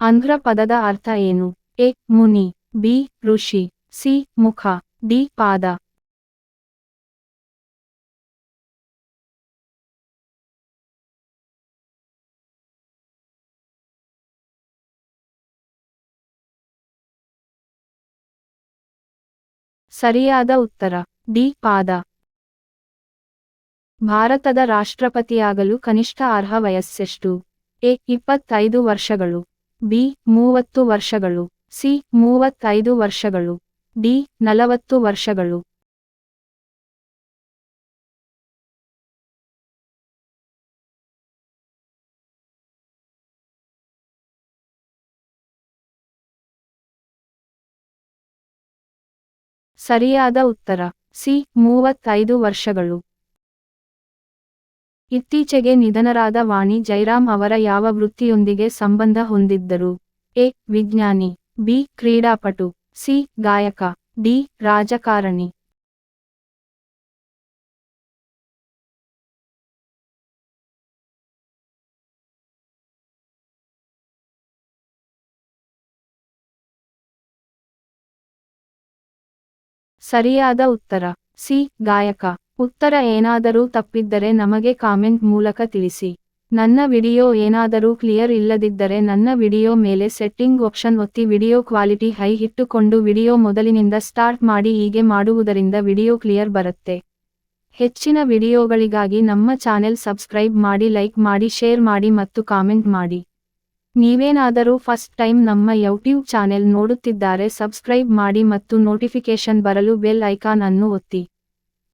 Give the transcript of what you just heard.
ಅಂಧ್ರ ಪದದ ಅರ್ಥ ಏನು? A. Muni, B. Rishi, C. ಮುಖ, ಡಿ. ಪಾದ. ಸರಿಯಾದ ಉತ್ತರ ಡಿ. ಪಾದ. ಭಾರತದ ರಾಷ್ಟ್ರಪತಿಯಾಗಲು ಕನಿಷ್ಠ ಅರ್ಹ ವಯಸ್ಸೆಷ್ಟು? ಎ. 25 ವರ್ಷಗಳು, ಬಿ. 30 ವರ್ಷಗಳು, ಸಿ. 35 ವರ್ಷಗಳು, ಡಿ. 40 ವರ್ಷಗಳು. ಸರಿಯಾದ ಉತ್ತರ ಸಿ. 35 ವರ್ಷಗಳು. ಇತ್ತೀಚೆಗೆ ನಿಧನರಾದ ವಾಣಿ ಜೈರಾಮ್ ಅವರ ಯಾವ ವೃತ್ತಿಯೊಂದಿಗೆ ಸಂಬಂಧ ಹೊಂದಿದ್ದರು? ಎ. ವಿಜ್ಞಾನಿ, ಬಿ. ಕ್ರೀಡಾಪಟು, ಸಿ. ಗಾಯಕ, ಡಿ. ರಾಜಕಾರಣಿ. ಸರಿಯಾದ ಉತ್ತರ ಸಿ. ಗಾಯಕ. ಉತ್ತರ ಏನಾದರೂ ತಪ್ಪಿದ್ದರೆ ನಮಗೆ ಕಾಮೆಂಟ್ ಮೂಲಕ ತಿಳಿಸಿ. ನನ್ನ ವಿಡಿಯೋ ಏನಾದರೂ ಕ್ಲಿಯರ್ ಇಲ್ಲದಿದ್ದರೆ ನನ್ನ ವಿಡಿಯೋ ಮೇಲೆ ಸೆಟ್ಟಿಂಗ್ ಆಪ್ಷನ್ ಒತ್ತಿ ವಿಡಿಯೋ ಕ್ವಾಲಿಟಿ ಹೈ ಇಟ್ಟುಕೊಂಡು ವಿಡಿಯೋ ಮೊದಲಿನಿಂದ ಸ್ಟಾರ್ಟ್ ಮಾಡಿ. ಹೀಗೆ ಮಾಡುವುದರಿಂದ ವಿಡಿಯೋ ಕ್ಲಿಯರ್ ಬರುತ್ತೆ. ಹೆಚ್ಚಿನ ವಿಡಿಯೋಗಳಿಗಾಗಿ ನಮ್ಮ ಚಾನೆಲ್ ಸಬ್ಸ್ಕ್ರೈಬ್ ಮಾಡಿ, ಲೈಕ್ ಮಾಡಿ, ಶೇರ್ ಮಾಡಿ ಮತ್ತು ಕಾಮೆಂಟ್ ಮಾಡಿ. ನೀವೇನಾದರೂ ಫಸ್ಟ್ ಟೈಮ್ ನಮ್ಮ ಯೂಟ್ಯೂಬ್ ಚಾನೆಲ್ ನೋಡುತ್ತಿದ್ದರೆ ಸಬ್ಸ್ಕ್ರೈಬ್ ಮಾಡಿ ಮತ್ತು ನೋಟಿಫಿಕೇಶನ್ ಬರಲು ಬೆಲ್ ಐಕಾನ್ ಅನ್ನು ಒತ್ತಿ.